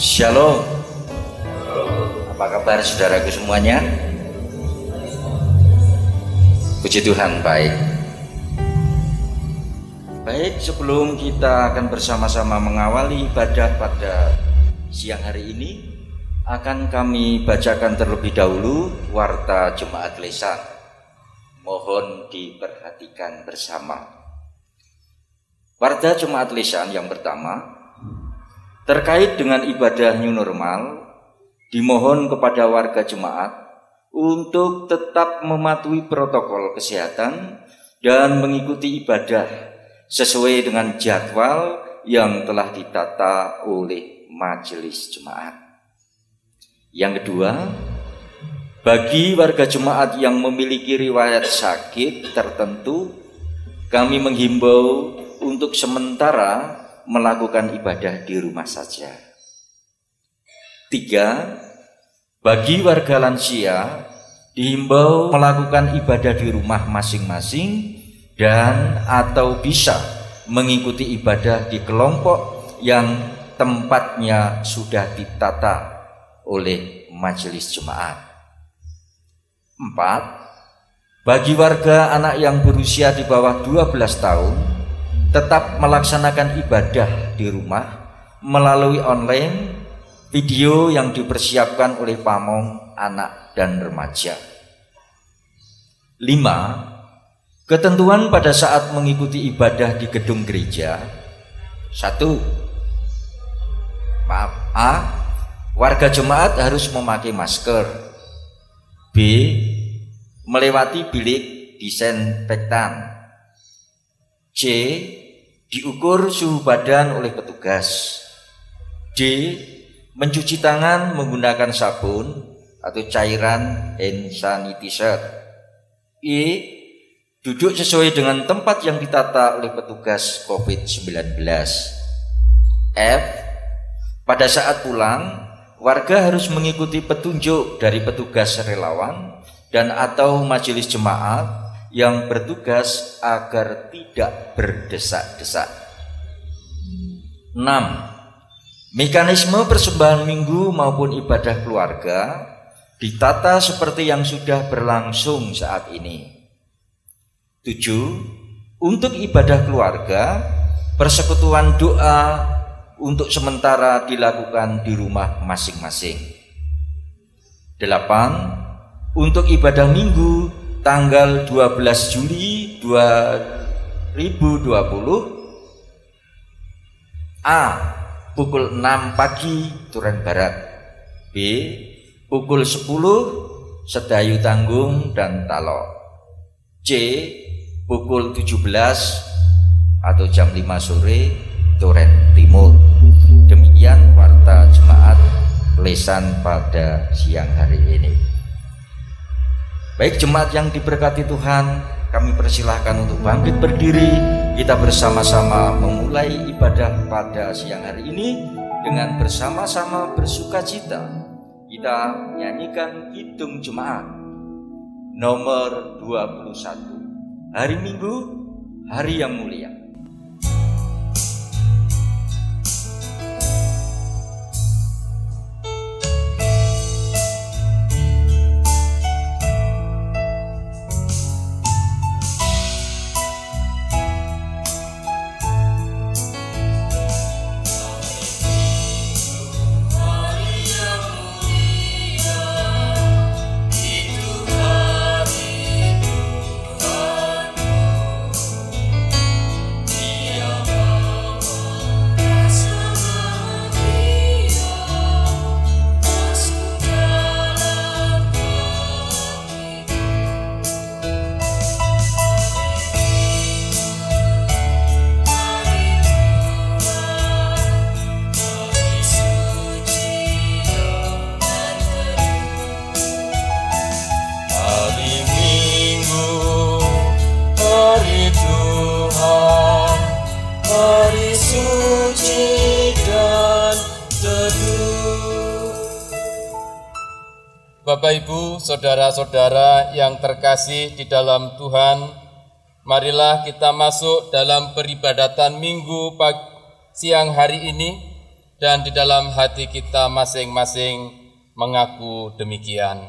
Shalom. Apa kabar saudaraku semuanya? Puji Tuhan, baik. Baik, sebelum kita akan bersama-sama mengawali ibadah pada siang hari ini, akan kami bacakan terlebih dahulu warta Jemaat Lesan. Mohon diperhatikan bersama. Warta Jemaat Lesan yang pertama, terkait dengan ibadah new normal, dimohon kepada warga jemaat untuk tetap mematuhi protokol kesehatan dan mengikuti ibadah sesuai dengan jadwal yang telah ditata oleh majelis jemaat. Yang kedua, bagi warga jemaat yang memiliki riwayat sakit tertentu, kami menghimbau untuk sementara melakukan ibadah di rumah saja. 3, bagi warga lansia dihimbau melakukan ibadah di rumah masing-masing dan atau bisa mengikuti ibadah di kelompok yang tempatnya sudah ditata oleh majelis jemaat. 4, bagi warga anak yang berusia di bawah 12 tahun tetap melaksanakan ibadah di rumah melalui online video yang dipersiapkan oleh pamong anak dan remaja. 5, ketentuan pada saat mengikuti ibadah di gedung gereja. 1, A, warga jemaat harus memakai masker. B, melewati bilik disinfektan. C, diukur suhu badan oleh petugas. D, mencuci tangan menggunakan sabun atau cairan hand sanitizer. E, duduk sesuai dengan tempat yang ditata oleh petugas COVID-19. F, pada saat pulang, warga harus mengikuti petunjuk dari petugas relawan dan atau majelis jemaat yang bertugas agar tidak berdesak-desak. 6, mekanisme persembahan minggu maupun ibadah keluarga ditata seperti yang sudah berlangsung saat ini. 7, untuk ibadah keluarga, persekutuan doa untuk sementara dilakukan di rumah masing-masing. 8, untuk ibadah minggu tanggal 12 Juli 2020, A, pukul 6 pagi Turen Barat. B, pukul 10 Sedayu Tanggung dan Talok. C, pukul 17 atau jam 5 sore Turen Timur. Demikian warta jemaat Lesan pada siang hari ini. Baik jemaat yang diberkati Tuhan, kami persilahkan untuk bangkit berdiri. Kita bersama-sama memulai ibadah pada siang hari ini dengan bersama-sama bersukacita. Kita nyanyikan Kidung Jemaat nomor 21, hari Minggu, hari yang mulia. Bapak Ibu, saudara-saudara yang terkasih di dalam Tuhan, marilah kita masuk dalam peribadatan Minggu siang hari ini dan di dalam hati kita masing-masing mengaku demikian,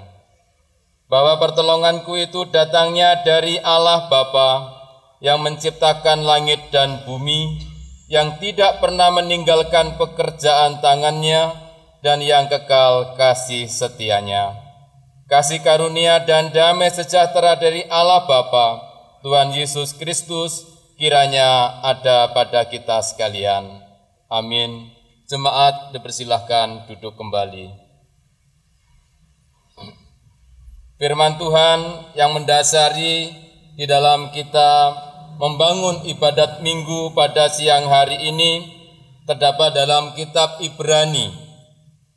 bahwa pertolonganku itu datangnya dari Allah Bapa yang menciptakan langit dan bumi, yang tidak pernah meninggalkan pekerjaan tangannya, dan yang kekal kasih setianya. Kasih karunia dan damai sejahtera dari Allah Bapa, Tuhan Yesus Kristus, kiranya ada pada kita sekalian. Amin. Jemaat dipersilahkan duduk kembali. Firman Tuhan yang mendasari di dalam kita membangun ibadat minggu pada siang hari ini terdapat dalam kitab Ibrani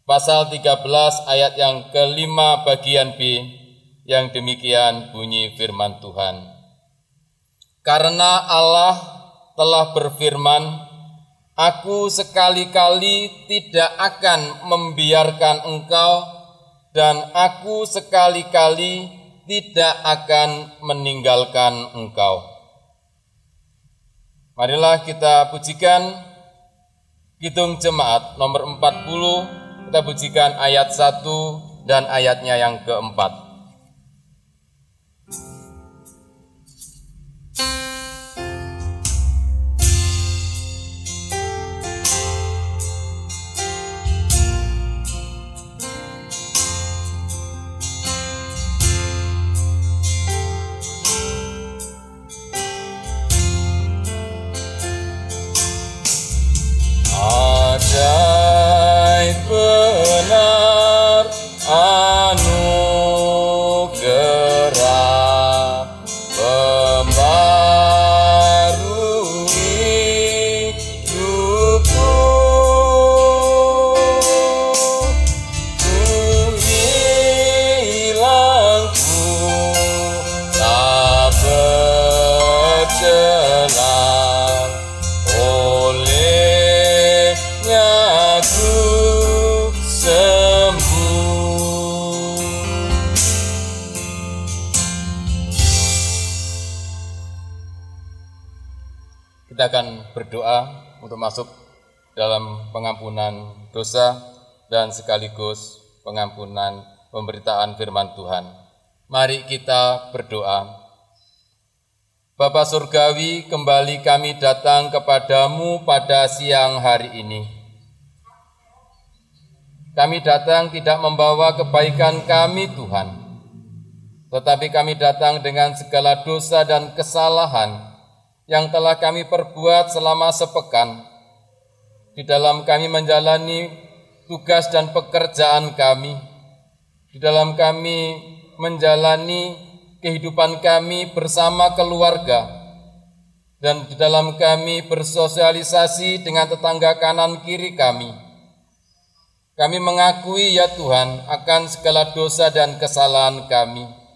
pasal 13 ayat yang kelima bagian B, yang demikian bunyi firman Tuhan. Karena Allah telah berfirman, Aku sekali-kali tidak akan membiarkan engkau, dan aku sekali-kali tidak akan meninggalkan engkau. Marilah kita pujikan Kidung Jemaat nomor 40, kita pujikan ayat 1 dan ayatnya yang keempat. Ajaib benar anugerah pembaru hidupku, ku hilangku tak bercela. Kita akan berdoa untuk masuk dalam pengampunan dosa dan sekaligus pengampunan pemberitaan firman Tuhan. Mari kita berdoa. Bapa Surgawi, kembali kami datang kepadamu pada siang hari ini. Kami datang tidak membawa kebaikan kami Tuhan, tetapi kami datang dengan segala dosa dan kesalahan yang telah kami perbuat selama sepekan di dalam kami menjalani tugas dan pekerjaan kami, di dalam kami menjalani kehidupan kami bersama keluarga, dan di dalam kami bersosialisasi dengan tetangga kanan kiri kami. Kami mengakui ya Tuhan akan segala dosa dan kesalahan kami.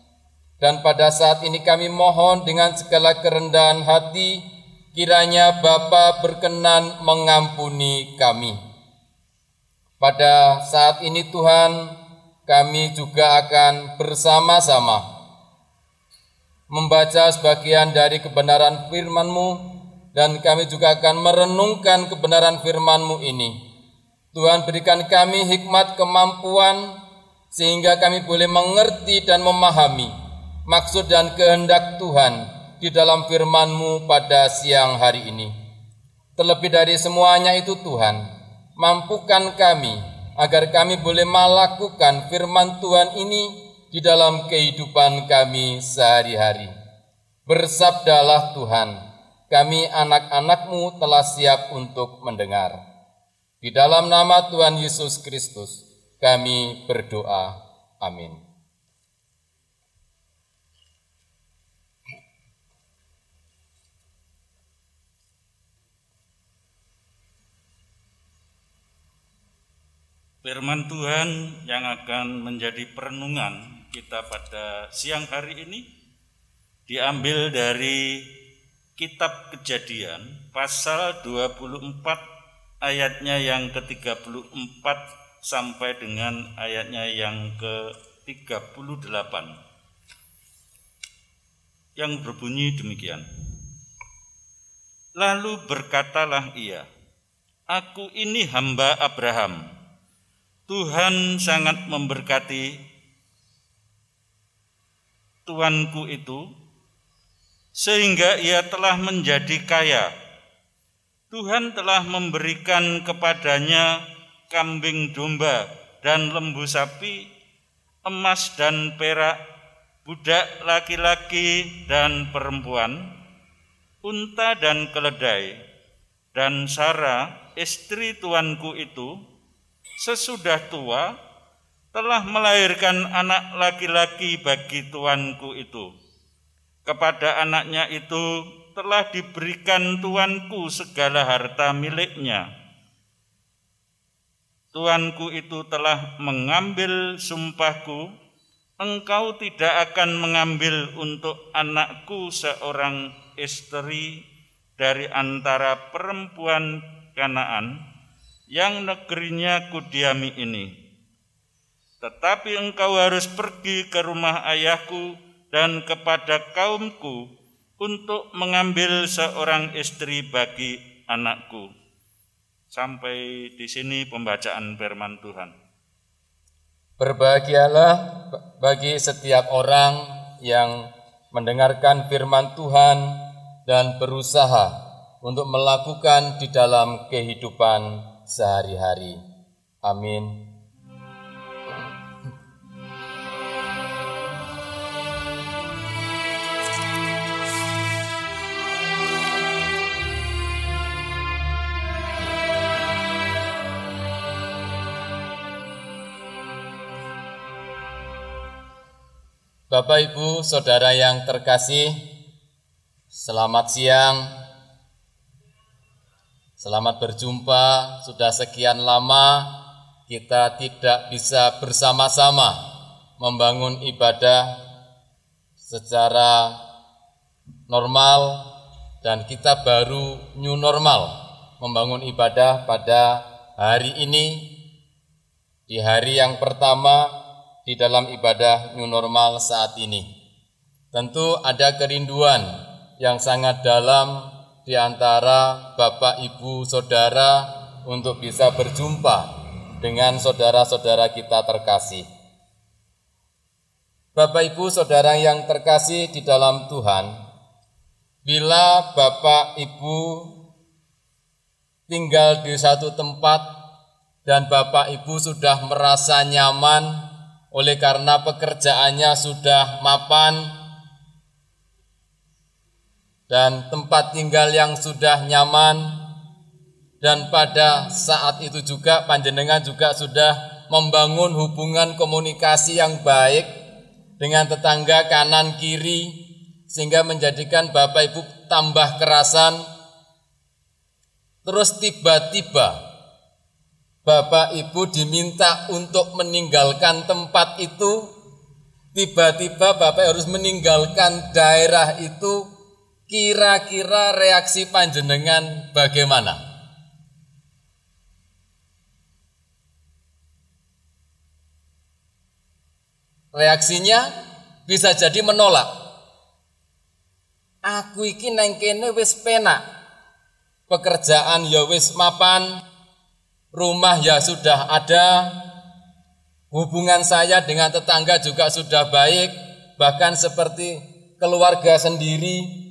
Dan pada saat ini kami mohon dengan segala kerendahan hati, kiranya Bapa berkenan mengampuni kami. Pada saat ini Tuhan, kami juga akan bersama-sama membaca sebagian dari kebenaran firman-Mu, dan kami juga akan merenungkan kebenaran firman-Mu ini. Tuhan, berikan kami hikmat kemampuan, sehingga kami boleh mengerti dan memahami maksud dan kehendak Tuhan di dalam firman-Mu pada siang hari ini. Terlebih dari semuanya itu Tuhan, mampukan kami agar kami boleh melakukan firman Tuhan ini di dalam kehidupan kami sehari-hari. Bersabdalah Tuhan, kami anak-anak-Mu telah siap untuk mendengar. Di dalam nama Tuhan Yesus Kristus kami berdoa. Amin. Firman Tuhan yang akan menjadi perenungan kita pada siang hari ini diambil dari kitab Kejadian pasal 24 ayatnya yang ke-34 sampai dengan ayatnya yang ke-38 yang berbunyi demikian. Lalu berkatalah ia, aku ini hamba Abraham. Tuhan sangat memberkati tuanku itu, sehingga ia telah menjadi kaya. Tuhan telah memberikan kepadanya kambing domba dan lembu sapi, emas dan perak, budak laki-laki dan perempuan, unta dan keledai. Dan Sarah, istri tuanku itu, sesudah tua, telah melahirkan anak laki-laki bagi tuanku itu. Kepada anaknya itu telah diberikan tuanku segala harta miliknya. Tuanku itu telah mengambil sumpahku, engkau tidak akan mengambil untuk anakku seorang istri dari antara perempuan Kanaan yang negerinya kudiami ini. Tetapi engkau harus pergi ke rumah ayahku dan kepada kaumku untuk mengambil seorang istri bagi anakku. Sampai di sini pembacaan firman Tuhan. Berbahagialah bagi setiap orang yang mendengarkan firman Tuhan dan berusaha untuk melakukan di dalam kehidupan sehari-hari. Amin. Bapak, Ibu, Saudara yang terkasih, selamat siang. Selamat berjumpa. Sudah sekian lama kita tidak bisa bersama-sama membangun ibadah secara normal, dan kita baru new normal membangun ibadah pada hari ini, di hari yang pertama di dalam ibadah new normal saat ini. Tentu ada kerinduan yang sangat dalam di antara Bapak, Ibu, Saudara untuk bisa berjumpa dengan saudara-saudara kita terkasih. Bapak, Ibu, Saudara yang terkasih di dalam Tuhan, bila Bapak, Ibu tinggal di satu tempat dan Bapak, Ibu sudah merasa nyaman oleh karena pekerjaannya sudah mapan dan tempat tinggal yang sudah nyaman, dan pada saat itu juga panjenengan juga sudah membangun hubungan komunikasi yang baik dengan tetangga kanan kiri, sehingga menjadikan Bapak Ibu tambah kerasan. Terus tiba-tiba Bapak Ibu diminta untuk meninggalkan tempat itu, tiba-tiba Bapak harus meninggalkan daerah itu, kira-kira reaksi panjenengan bagaimana? Reaksinya bisa jadi menolak. Aku iki nang kene wis penak, pekerjaan ya wis mapan, rumah ya sudah ada, hubungan saya dengan tetangga juga sudah baik, bahkan seperti keluarga sendiri.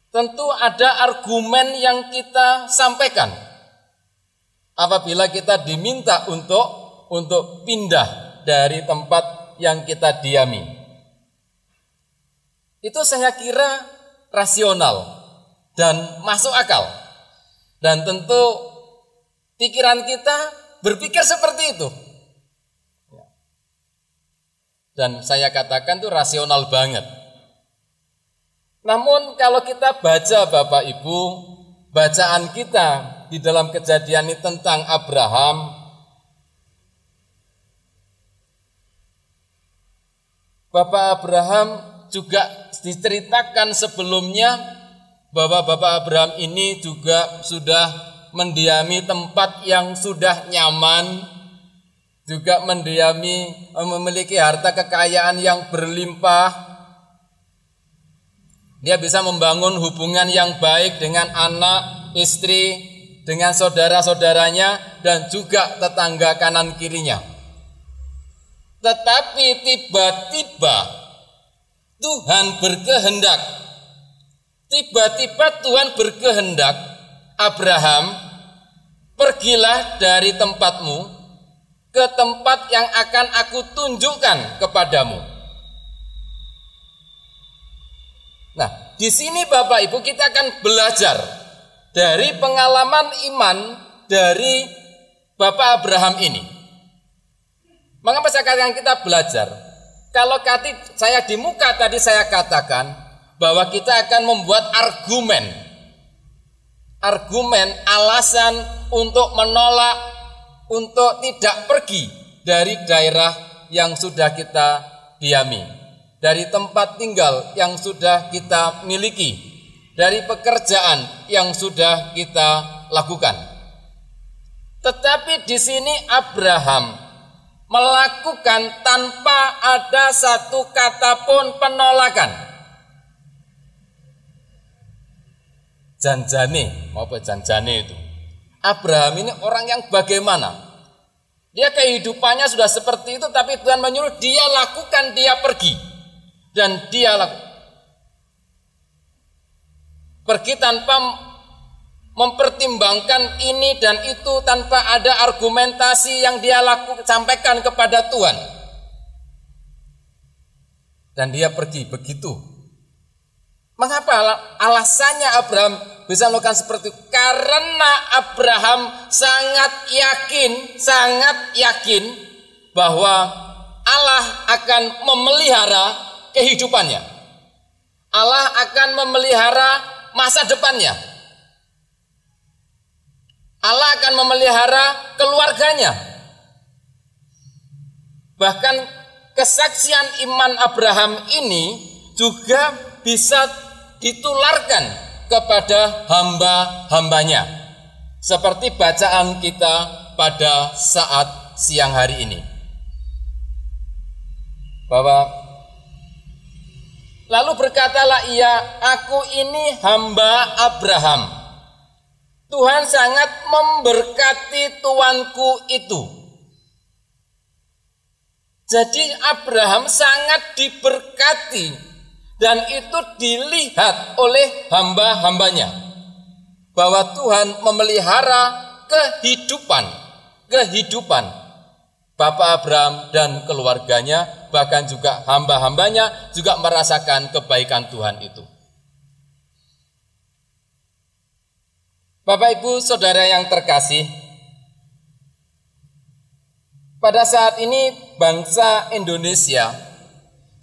Tentu ada argumen yang kita sampaikan apabila kita diminta untuk pindah dari tempat yang kita diami. Itu saya kira rasional dan masuk akal. Dan tentu pikiran kita berpikir seperti itu. Dan saya katakan itu rasional banget. Namun kalau kita baca Bapak Ibu, bacaan kita di dalam Kejadian ini tentang Abraham, Bapak Abraham juga diceritakan sebelumnya bahwa Bapak Abraham ini juga sudah mendiami tempat yang sudah nyaman, juga memiliki harta kekayaan yang berlimpah. Dia bisa membangun hubungan yang baik dengan anak, istri, dengan saudara-saudaranya, dan juga tetangga kanan kirinya. Tetapi tiba-tiba Tuhan berkehendak. Tiba-tiba Tuhan berkehendak, Abraham, pergilah dari tempatmu ke tempat yang akan aku tunjukkan kepadamu. Nah, di sini Bapak Ibu kita akan belajar dari pengalaman iman dari Bapak Abraham ini. Mengapa saya katakan kita belajar? Kalau saya di muka tadi saya katakan bahwa kita akan membuat argumen alasan untuk menolak, untuk tidak pergi dari daerah yang sudah kita diami, dari tempat tinggal yang sudah kita miliki, dari pekerjaan yang sudah kita lakukan. Tetapi di sini Abraham melakukan tanpa ada satu kata pun penolakan. Janjane, apa janjane itu? Abraham ini orang yang bagaimana? Dia kehidupannya sudah seperti itu, tapi Tuhan menyuruh dia lakukan, dia pergi. Dan dia pergi tanpa mempertimbangkan ini dan itu, tanpa ada argumentasi yang dia sampaikan kepada Tuhan. Dan dia pergi begitu. Mengapa alasannya Abraham bisa melakukan seperti itu? Karena Abraham sangat yakin bahwa Allah akan memelihara kehidupannya. Allah akan memelihara masa depannya. Allah akan memelihara keluarganya. Bahkan kesaksian iman Abraham ini juga bisa ditularkan kepada hamba-hambanya, seperti bacaan kita pada saat siang hari ini, bahwa lalu berkatalah ia, aku ini hamba Abraham. Tuhan sangat memberkati tuanku itu. Jadi Abraham sangat diberkati, dan itu dilihat oleh hamba-hambanya, bahwa Tuhan memelihara kehidupan Bapak Abraham dan keluarganya, bahkan juga hamba-hambanya juga merasakan kebaikan Tuhan itu. Bapak Ibu Saudara yang terkasih, pada saat ini bangsa Indonesia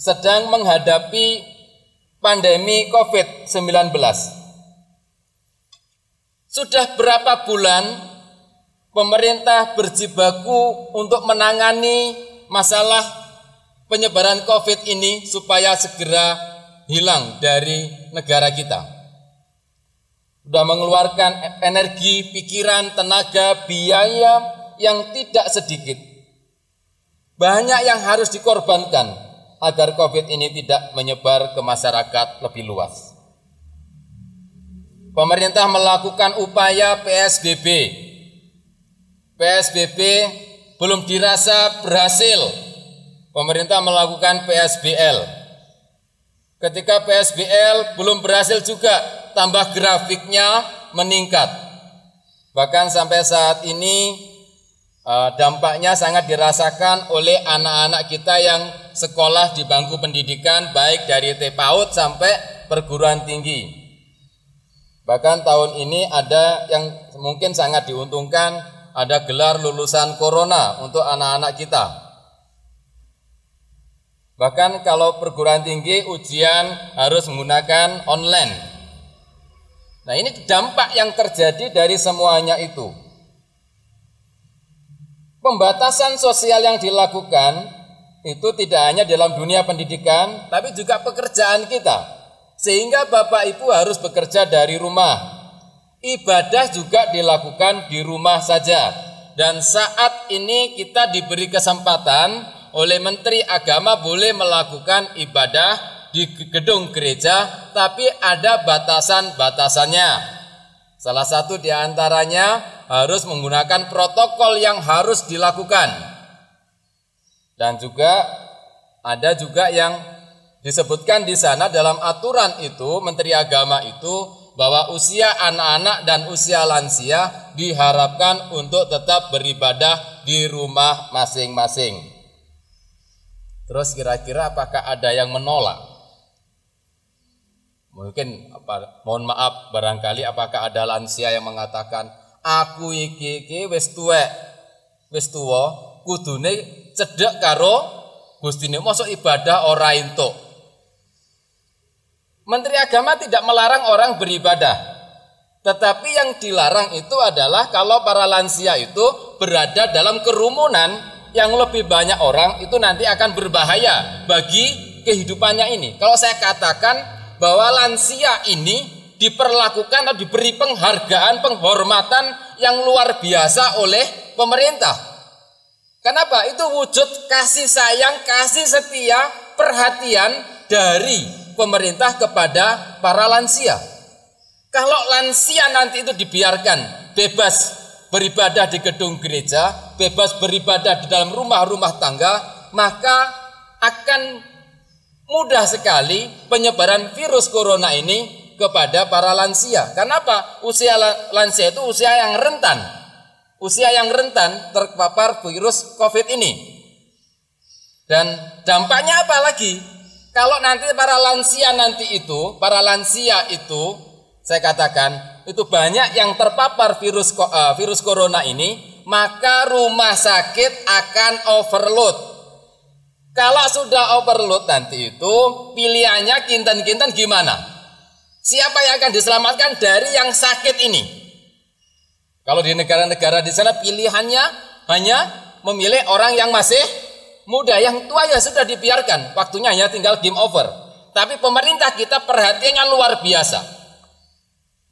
sedang menghadapi pandemi COVID-19. Sudah berapa bulan pemerintah berjibaku untuk menangani masalah penyebaran COVID ini supaya segera hilang dari negara kita. Sudah mengeluarkan energi, pikiran, tenaga, biaya yang tidak sedikit. Banyak yang harus dikorbankan agar COVID ini tidak menyebar ke masyarakat lebih luas. Pemerintah melakukan upaya PSBB. PSBB belum dirasa berhasil. Pemerintah melakukan PSBL. Ketika PSBL belum berhasil juga, tambah grafiknya meningkat. Bahkan sampai saat ini dampaknya sangat dirasakan oleh anak-anak kita yang sekolah di bangku pendidikan, baik dari TPAUD sampai perguruan tinggi. Bahkan tahun ini ada yang mungkin sangat diuntungkan, ada gelar lulusan corona untuk anak-anak kita. Bahkan kalau perguruan tinggi ujian harus menggunakan online. Nah, ini dampak yang terjadi dari semuanya itu. Pembatasan sosial yang dilakukan itu tidak hanya dalam dunia pendidikan, tapi juga pekerjaan kita. Sehingga Bapak Ibu harus bekerja dari rumah. Ibadah juga dilakukan di rumah saja. Dan saat ini kita diberi kesempatan oleh Menteri Agama boleh melakukan ibadah di gedung gereja, tapi ada batasan-batasannya. Salah satu di antaranya harus menggunakan protokol yang harus dilakukan. Dan juga ada juga yang disebutkan di sana dalam aturan itu, Menteri Agama itu, bahwa usia anak-anak dan usia lansia diharapkan untuk tetap beribadah di rumah masing-masing. Terus kira-kira apakah ada yang menolak? Mungkin mohon maaf barangkali apakah ada lansia yang mengatakan, aku iki wis tuwek, wis tuwa, kudune cedhek karo Gustine, mosok ibadah ora entuk. Menteri Agama tidak melarang orang beribadah, tetapi yang dilarang itu adalah kalau para lansia itu berada dalam kerumunan yang lebih banyak orang, itu nanti akan berbahaya bagi kehidupannya ini. Kalau saya katakan bahwa lansia ini diperlakukan atau diberi penghargaan, penghormatan yang luar biasa oleh pemerintah. Kenapa? Itu wujud kasih sayang, kasih setia, perhatian dari pemerintah kepada para lansia. Kalau lansia nanti itu dibiarkan bebas beribadah di gedung gereja, bebas beribadah di dalam rumah-rumah tangga, maka akan mudah sekali penyebaran virus corona ini kepada para lansia. Kenapa? Usia lansia itu usia yang rentan. Usia yang rentan terpapar virus COVID ini. Dan dampaknya apa lagi? Kalau nanti para lansia itu saya katakan itu banyak yang terpapar virus corona ini, maka rumah sakit akan overload. Kalau sudah overload nanti itu pilihannya kinten-kinten gimana? Siapa yang akan diselamatkan dari yang sakit ini? Kalau di negara-negara di sana pilihannya hanya memilih orang yang masih muda, yang tua ya sudah dibiarkan, waktunya hanya tinggal game over. Tapi pemerintah kita perhatiannya luar biasa,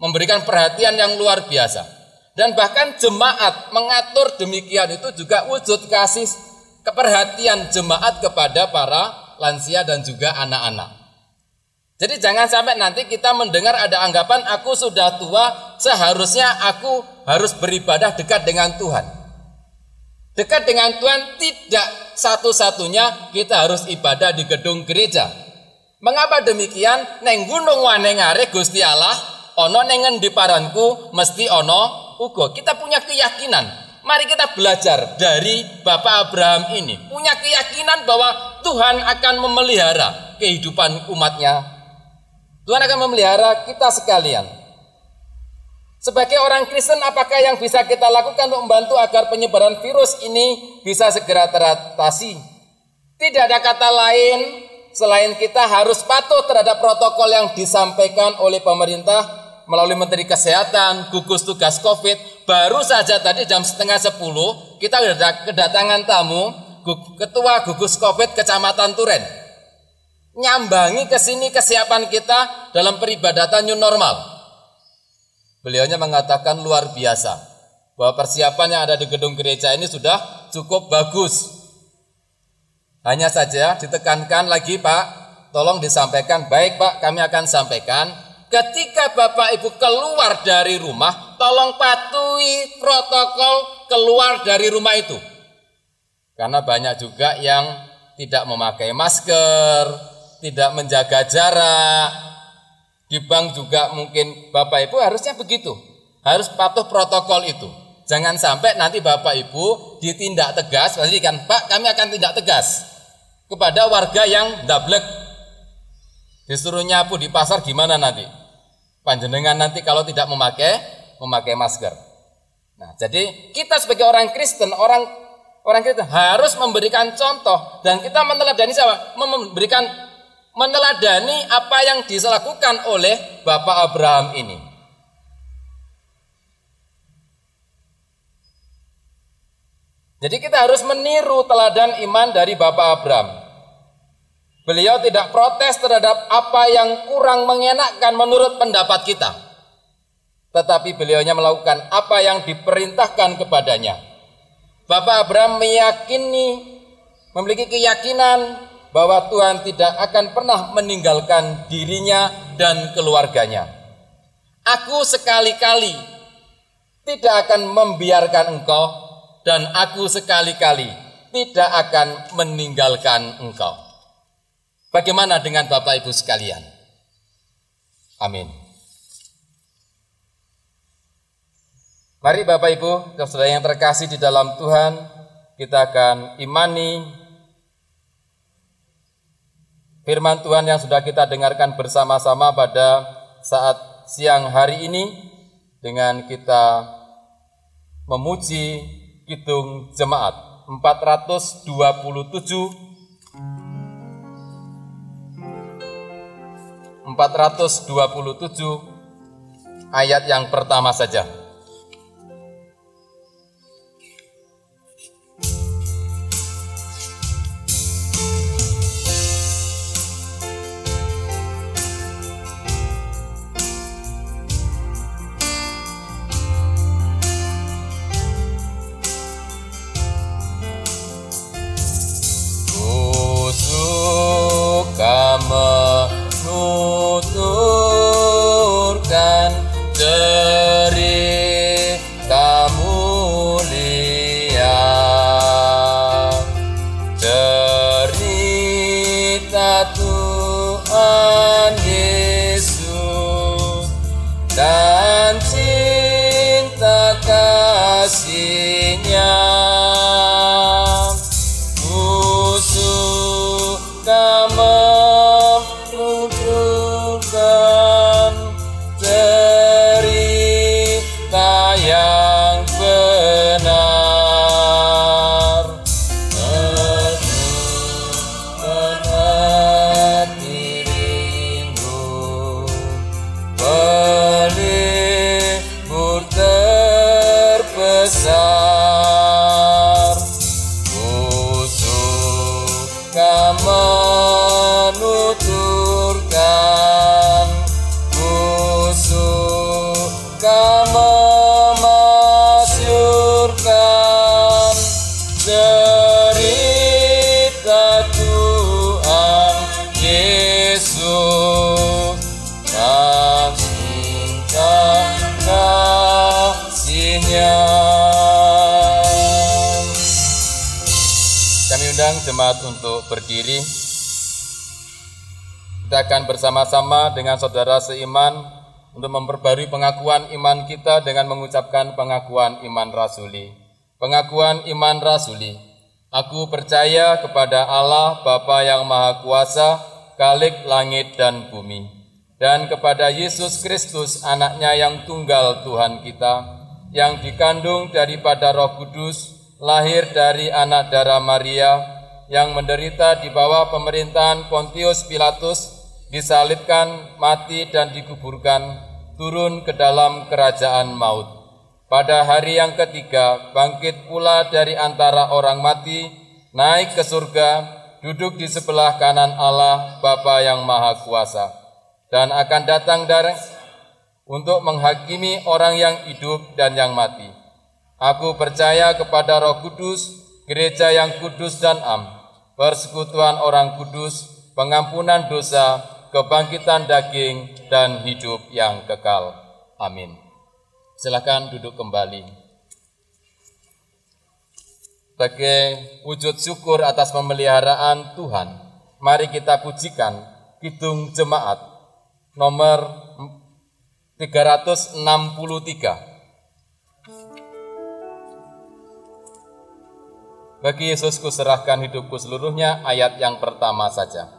memberikan perhatian yang luar biasa. Dan bahkan jemaat mengatur demikian, itu juga wujud kasih keperhatian jemaat kepada para lansia dan juga anak-anak. Jadi jangan sampai nanti kita mendengar ada anggapan aku sudah tua, seharusnya aku harus beribadah dekat dengan Tuhan. Dekat dengan Tuhan tidak satu-satunya kita harus ibadah di gedung gereja. Mengapa demikian? Neng gunung wane ngare Gusti Allah, ono nengen di paranku mesti ono ugo. Kita punya keyakinan. Mari kita belajar dari Bapak Abraham ini. Punya keyakinan bahwa Tuhan akan memelihara kehidupan umatnya. Tuhan akan memelihara kita sekalian. Sebagai orang Kristen, apakah yang bisa kita lakukan untuk membantu agar penyebaran virus ini bisa segera teratasi? Tidak ada kata lain selain kita harus patuh terhadap protokol yang disampaikan oleh pemerintah melalui Menteri Kesehatan, gugus tugas COVID. Baru saja tadi jam 9:30 kita kedatangan tamu Ketua Gugus COVID Kecamatan Turen. Nyambangi ke sini kesiapan kita dalam peribadatan new normal. Beliaunya mengatakan luar biasa bahwa persiapan yang ada di gedung gereja ini sudah cukup bagus. Hanya saja ditekankan lagi, Pak, tolong disampaikan. Baik, Pak, kami akan sampaikan. Ketika Bapak Ibu keluar dari rumah, tolong patuhi protokol keluar dari rumah itu. Karena banyak juga yang tidak memakai masker, tidak menjaga jarak. Di bank juga mungkin Bapak Ibu harusnya begitu. Harus patuh protokol itu. Jangan sampai nanti Bapak Ibu ditindak tegas, pastikan, Pak, kami akan tindak tegas kepada warga yang ndablek. Disuruh nyapu di pasar gimana nanti? Panjenengan nanti kalau tidak memakai masker. Nah, jadi kita sebagai orang Kristen, orang Kristen harus memberikan contoh, dan kita meneladani siapa? Meneladani apa yang dilakukan oleh Bapak Abraham ini. Jadi kita harus meniru teladan iman dari Bapak Abraham. Beliau tidak protes terhadap apa yang kurang mengenakkan menurut pendapat kita, tetapi beliaunya melakukan apa yang diperintahkan kepadanya. Bapak Abraham memiliki keyakinan bahwa Tuhan tidak akan pernah meninggalkan dirinya dan keluarganya. Aku sekali-kali tidak akan membiarkan engkau, dan aku sekali-kali tidak akan meninggalkan engkau. Bagaimana dengan Bapak Ibu sekalian? Amin. Mari Bapak Ibu, saudara yang terkasih di dalam Tuhan, kita akan imani firman Tuhan yang sudah kita dengarkan bersama-sama pada saat siang hari ini dengan kita memuji Kidung Jemaat 427 ayat yang pertama saja. Menuturkan cerita mulia, cerita Tuhan Yesus dan cinta kasih-Nya. Jemaat untuk berdiri. Kita akan bersama-sama dengan saudara seiman untuk memperbarui pengakuan iman kita dengan mengucapkan pengakuan iman rasuli. Pengakuan iman rasuli. Aku percaya kepada Allah Bapa yang Maha Kuasa, Khalik langit dan bumi, dan kepada Yesus Kristus, Anaknya yang tunggal Tuhan kita, yang dikandung daripada Roh Kudus, lahir dari anak darah Maria, yang menderita di bawah pemerintahan Pontius Pilatus, disalibkan, mati dan dikuburkan, turun ke dalam kerajaan maut. Pada hari yang ketiga, bangkit pula dari antara orang mati, naik ke surga, duduk di sebelah kanan Allah Bapa yang Maha Kuasa, dan akan datang untuk menghakimi orang yang hidup dan yang mati. Aku percaya kepada Roh Kudus, gereja yang kudus dan am, persekutuan orang kudus, pengampunan dosa, kebangkitan daging, dan hidup yang kekal. Amin. Silakan duduk kembali. Sebagai wujud syukur atas pemeliharaan Tuhan, mari kita pujikan Kidung Jemaat nomor 363. Bagi Yesus kuserahkan hidupku seluruhnya, ayat yang pertama saja.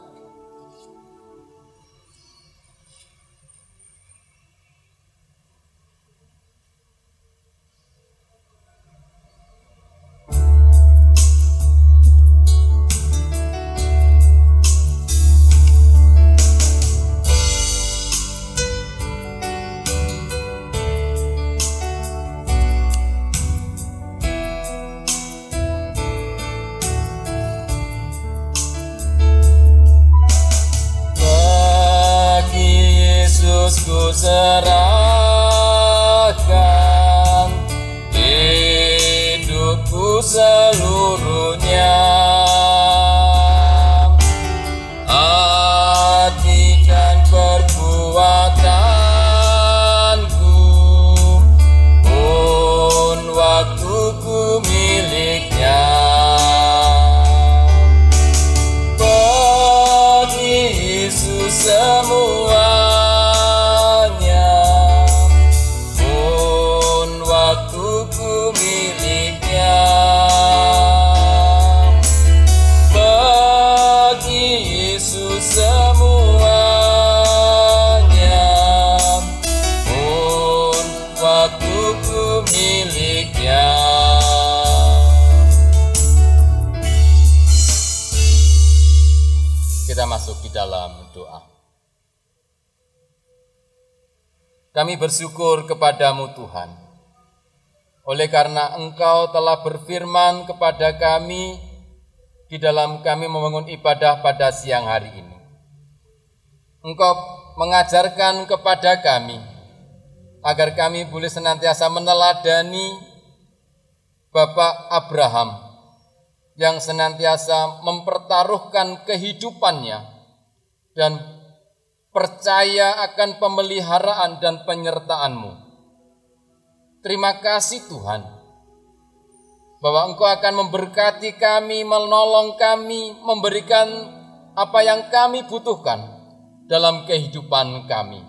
Ku serahkan hidupku seluruhnya, hati dan perbuatan kita masuk di dalam doa. Kami bersyukur kepadamu Tuhan, oleh karena Engkau telah berfirman kepada kami di dalam kami membangun ibadah pada siang hari ini. Engkau mengajarkan kepada kami agar kami boleh senantiasa meneladani Bapak Abraham yang senantiasa mempertaruhkan kehidupannya dan percaya akan pemeliharaan dan penyertaan-Mu. Terima kasih Tuhan, bahwa Engkau akan memberkati kami, menolong kami, memberikan apa yang kami butuhkan dalam kehidupan kami.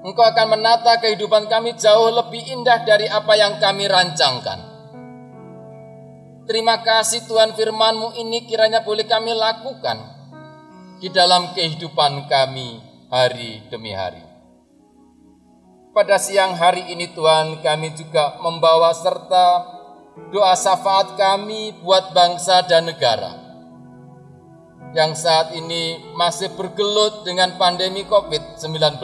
Engkau akan menata kehidupan kami jauh lebih indah dari apa yang kami rancangkan. Terima kasih Tuhan, firman-Mu ini kiranya boleh kami lakukan di dalam kehidupan kami hari demi hari. Pada siang hari ini Tuhan, kami juga membawa serta doa syafaat kami buat bangsa dan negara yang saat ini masih bergelut dengan pandemi COVID-19.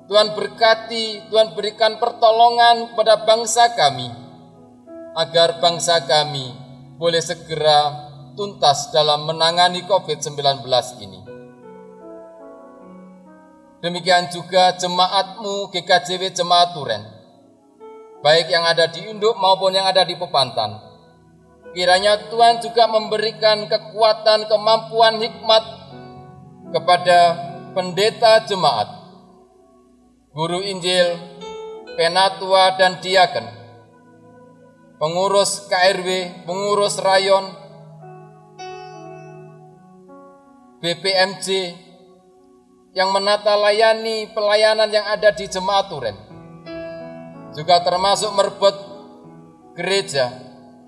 Tuhan berkati, Tuhan berikan pertolongan kepada bangsa kami, agar bangsa kami boleh segera tuntas dalam menangani COVID-19 ini. Demikian juga jemaat-Mu GKJW Jemaat Duren, baik yang ada di induk maupun yang ada di Pepantan. Kiranya Tuhan juga memberikan kekuatan, kemampuan, hikmat kepada pendeta jemaat, guru Injil, penatua dan diaken, pengurus KRW, pengurus rayon, BPMJ, yang menata layani pelayanan yang ada di Jemaat Duren. Juga termasuk merbot gereja,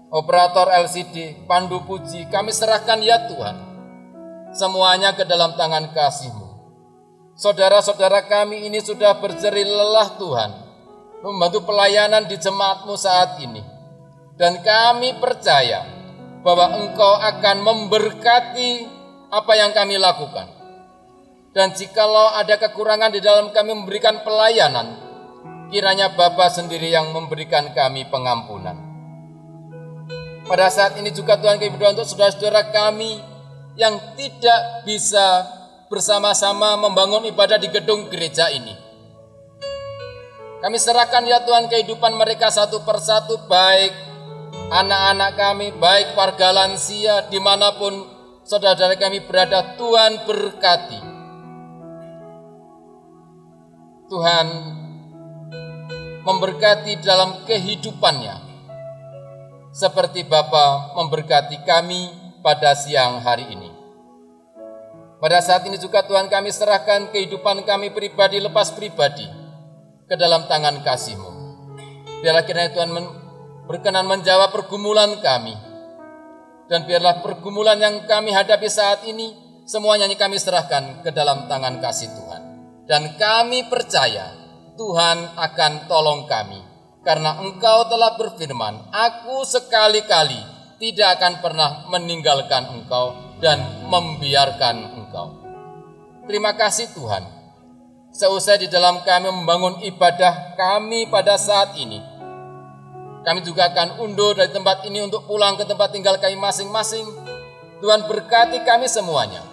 operator LCD, pandu puji, kami serahkan ya Tuhan, semuanya ke dalam tangan kasih-Mu. Saudara-saudara kami ini sudah berjerih lelah Tuhan, membantu pelayanan di jemaat-Mu saat ini. Dan kami percaya bahwa Engkau akan memberkati apa yang kami lakukan. Dan jikalau ada kekurangan di dalam kami memberikan pelayanan, kiranya Bapa sendiri yang memberikan kami pengampunan. Pada saat ini juga Tuhan kami berdoa untuk saudara-saudara kami yang tidak bisa bersama-sama membangun ibadah di gedung gereja ini. Kami serahkan ya Tuhan kehidupan mereka satu persatu, baik anak-anak kami, baik warga lansia, dimanapun saudara-saudara kami berada. Tuhan berkati. Tuhan memberkati dalam kehidupannya, seperti Bapa memberkati kami pada siang hari ini. Pada saat ini juga Tuhan kami serahkan kehidupan kami pribadi lepas pribadi ke dalam tangan kasih-Mu. Biarlah kiranya Tuhan berkenan menjawab pergumulan kami, dan biarlah pergumulan yang kami hadapi saat ini semuanya kami serahkan ke dalam tangan kasih Tuhan. Dan kami percaya Tuhan akan tolong kami, karena Engkau telah berfirman, Aku sekali-kali tidak akan pernah meninggalkan Engkau dan membiarkan Engkau. Terima kasih Tuhan. Seusai di dalam kami membangun ibadah kami pada saat ini, kami juga akan undur dari tempat ini untuk pulang ke tempat tinggal kami masing-masing. Tuhan berkati kami semuanya.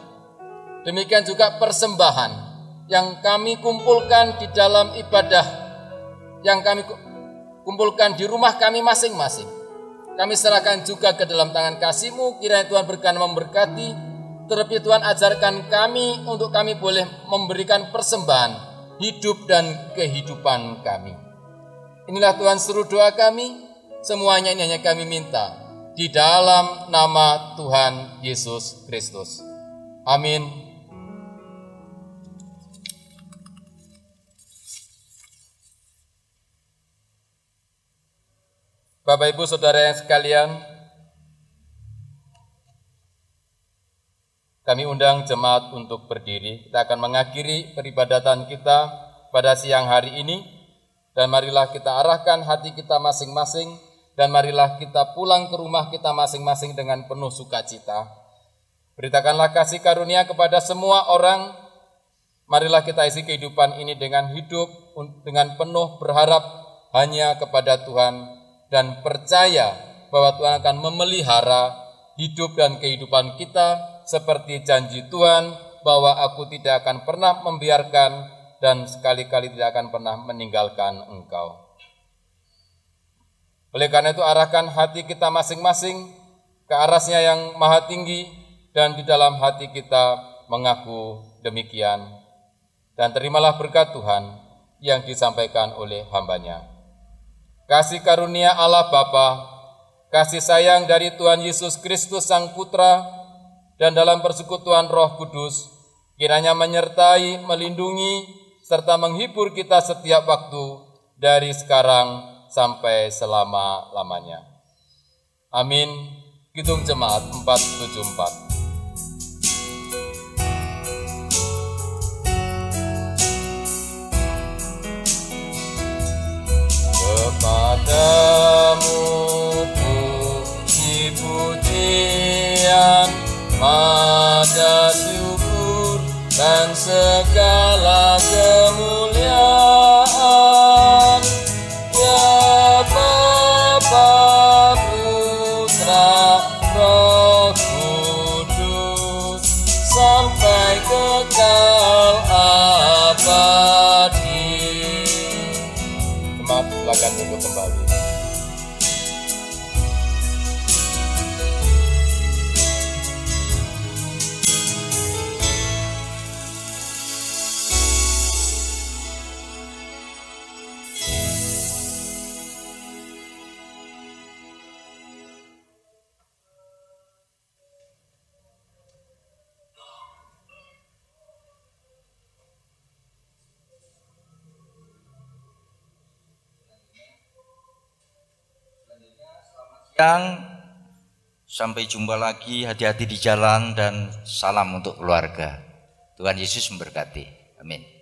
Demikian juga persembahan yang kami kumpulkan di dalam ibadah, yang kami kumpulkan di rumah kami masing-masing, kami serahkan juga ke dalam tangan kasih-Mu. Kiranya Tuhan berkenan memberkati. Terlebih Tuhan ajarkan kami untuk kami boleh memberikan persembahan hidup dan kehidupan kami. Inilah Tuhan seru doa kami. Semuanya ini hanya kami minta di dalam nama Tuhan Yesus Kristus. Amin. Bapak Ibu Saudara yang sekalian, kami undang jemaat untuk berdiri. Kita akan mengakhiri peribadatan kita pada siang hari ini, dan marilah kita arahkan hati kita masing-masing, dan marilah kita pulang ke rumah kita masing-masing dengan penuh sukacita. Beritakanlah kasih karunia kepada semua orang. Marilah kita isi kehidupan ini dengan hidup, dengan penuh berharap hanya kepada Tuhan, dan percaya bahwa Tuhan akan memelihara hidup dan kehidupan kita seperti janji Tuhan bahwa aku tidak akan pernah membiarkan dan sekali-kali tidak akan pernah meninggalkan engkau. Oleh karena itu arahkan hati kita masing-masing ke arasnya yang maha tinggi, dan di dalam hati kita mengaku demikian. Dan terimalah berkat Tuhan yang disampaikan oleh hamba-Nya. Kasih karunia Allah Bapa, kasih sayang dari Tuhan Yesus Kristus Sang Putra, dan dalam persekutuan Roh Kudus, kiranya menyertai, melindungi, serta menghibur kita setiap waktu dari sekarang sampai selama-lamanya. Amin. Kidung Jemaat 474. Kepadamu puji-pujian, mada syukur dan segala kemuliaan, ya Bapa, Putra, Roh Kudus, sampai kekal abadi. Jemaat, silakan duduk kembali. Sampai jumpa lagi, hati-hati di jalan dan salam untuk keluarga. Tuhan Yesus memberkati. Amin.